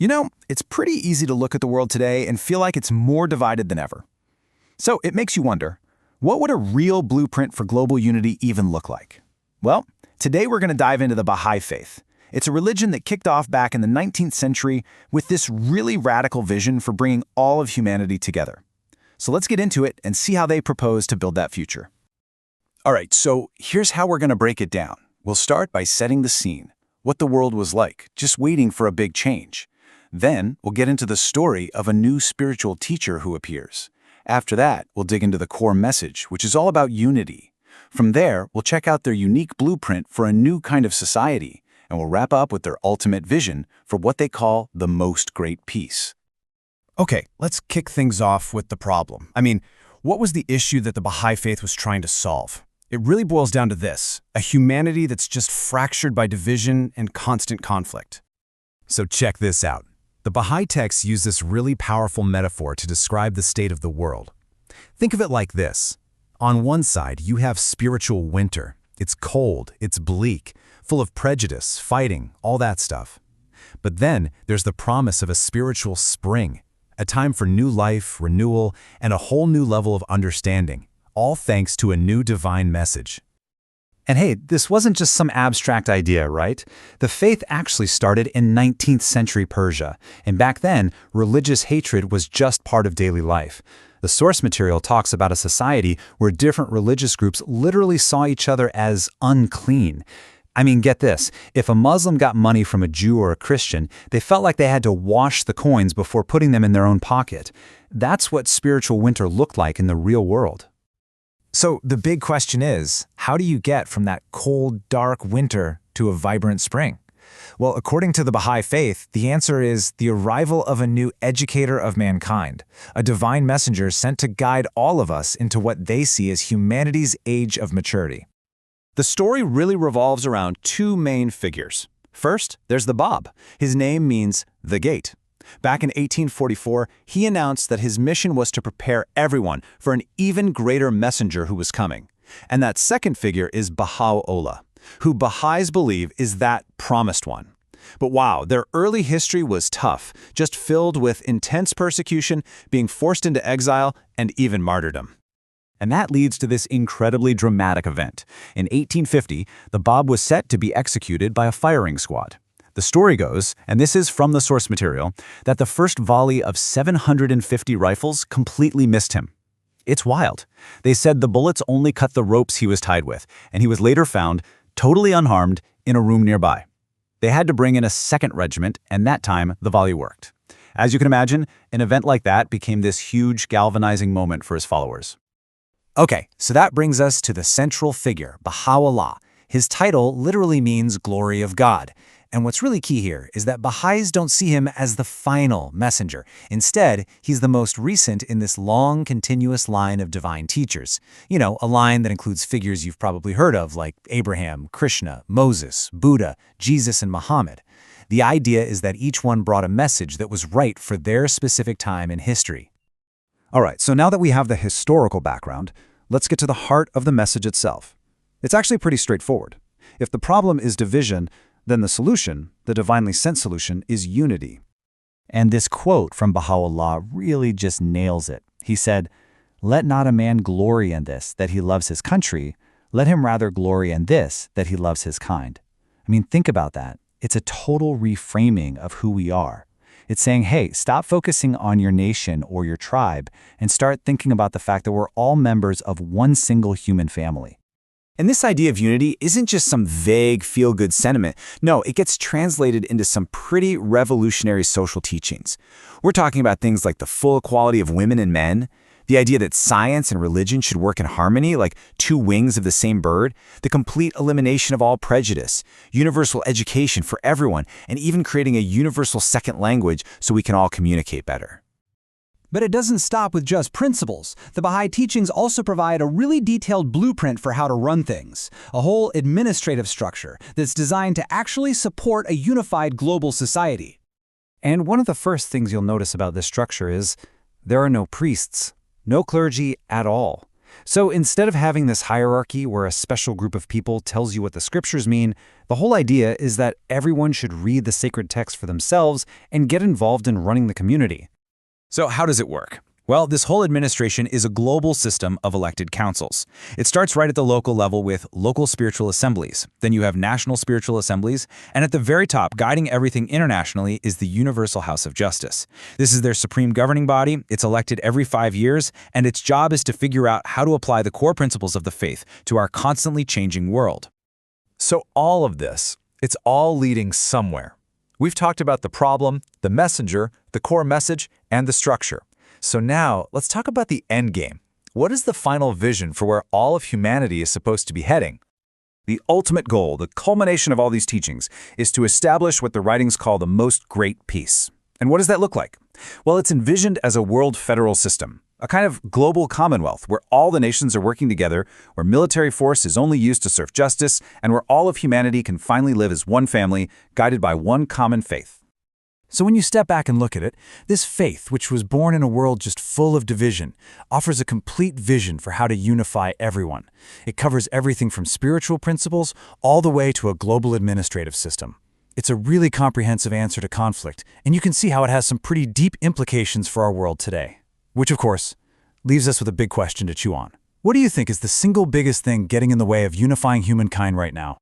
You know, it's pretty easy to look at the world today and feel like it's more divided than ever. So it makes you wonder, what would a real blueprint for global unity even look like? Well, today we're going to dive into the Bahá'í Faith. It's a religion that kicked off back in the 19th century with this really radical vision for bringing all of humanity together. So let's get into it and see how they propose to build that future. All right, so here's how we're going to break it down. We'll start by setting the scene, what the world was like, just waiting for a big change. Then we'll get into the story of a new spiritual teacher who appears. After that, we'll dig into the core message, which is all about unity. From there, we'll check out their unique blueprint for a new kind of society, and we'll wrap up with their ultimate vision for what they call the most great peace. Okay, let's kick things off with the problem. What was the issue that the Bahá'í Faith was trying to solve? It really boils down to this: a humanity that's just fractured by division and constant conflict. So check this out. The Bahá'í texts use this really powerful metaphor to describe the state of the world. Think of it like this. On one side, you have spiritual winter. It's cold, it's bleak, full of prejudice, fighting, all that stuff. But then there's the promise of a spiritual spring, a time for new life, renewal, and a whole new level of understanding, all thanks to a new divine message. And hey, this wasn't just some abstract idea, right? The faith actually started in 19th century Persia, and back then, religious hatred was just part of daily life. The source material talks about a society where different religious groups literally saw each other as unclean. Get this, if a Muslim got money from a Jew or a Christian, they felt like they had to wash the coins before putting them in their own pocket. That's what spiritual winter looked like in the real world. So the big question is, how do you get from that cold, dark winter to a vibrant spring? Well, according to the Bahá'í Faith, the answer is the arrival of a new educator of mankind, a divine messenger sent to guide all of us into what they see as humanity's age of maturity. The story really revolves around two main figures. First, there's the Báb. His name means the gate. Back in 1844, he announced that his mission was to prepare everyone for an even greater messenger who was coming. And that second figure is Bahá'u'lláh, who Baha'is believe is that promised one. But wow, their early history was tough, just filled with intense persecution, being forced into exile, and even martyrdom. And that leads to this incredibly dramatic event. In 1850, the Báb was set to be executed by a firing squad. The story goes, and this is from the source material, that the first volley of 750 rifles completely missed him. It's wild. They said the bullets only cut the ropes he was tied with, and he was later found, totally unharmed, in a room nearby. They had to bring in a second regiment, and that time the volley worked. As you can imagine, an event like that became this huge galvanizing moment for his followers. Okay, so that brings us to the central figure, Bahá'u'lláh. His title literally means glory of God. And what's really key here is that Baha'is don't see him as the final messenger. Instead, he's the most recent in this long, continuous line of divine teachers. A line that includes figures you've probably heard of like Abraham, Krishna, Moses, Buddha, Jesus, and Muhammad. The idea is that each one brought a message that was right for their specific time in history. All right, so now that we have the historical background, let's get to the heart of the message itself. It's actually pretty straightforward. If the problem is division, then the solution, the divinely sent solution, is unity. And this quote from Bahá'u'lláh really just nails it. He said, "Let not a man glory in this, that he loves his country. Let him rather glory in this, that he loves his kind." Think about that. It's a total reframing of who we are. It's saying, hey, stop focusing on your nation or your tribe and start thinking about the fact that we're all members of one single human family. And this idea of unity isn't just some vague, feel-good sentiment. No, it gets translated into some pretty revolutionary social teachings. We're talking about things like the full equality of women and men, the idea that science and religion should work in harmony like two wings of the same bird, the complete elimination of all prejudice, universal education for everyone, and even creating a universal second language so we can all communicate better. But it doesn't stop with just principles. The Baha'i teachings also provide a really detailed blueprint for how to run things, a whole administrative structure that's designed to actually support a unified global society. And one of the first things you'll notice about this structure is there are no priests, no clergy at all. So instead of having this hierarchy where a special group of people tells you what the scriptures mean, the whole idea is that everyone should read the sacred text for themselves and get involved in running the community. So how does it work? Well, this whole administration is a global system of elected councils. It starts right at the local level with local spiritual assemblies. Then you have national spiritual assemblies, and at the very top, guiding everything internationally, is the Universal House of Justice. This is their supreme governing body. It's elected every 5 years, and its job is to figure out how to apply the core principles of the faith to our constantly changing world. So all of this, it's all leading somewhere. We've talked about the problem, the messenger, the core message, and the structure. So now, let's talk about the end game. What is the final vision for where all of humanity is supposed to be heading? The ultimate goal, the culmination of all these teachings, is to establish what the writings call the most great peace. And what does that look like? Well, it's envisioned as a world federal system, a kind of global commonwealth where all the nations are working together, where military force is only used to serve justice, and where all of humanity can finally live as one family, guided by one common faith. So when you step back and look at it, this faith, which was born in a world just full of division, offers a complete vision for how to unify everyone. It covers everything from spiritual principles all the way to a global administrative system. It's a really comprehensive answer to conflict, and you can see how it has some pretty deep implications for our world today. Which, of course, leaves us with a big question to chew on. What do you think is the single biggest thing getting in the way of unifying humankind right now?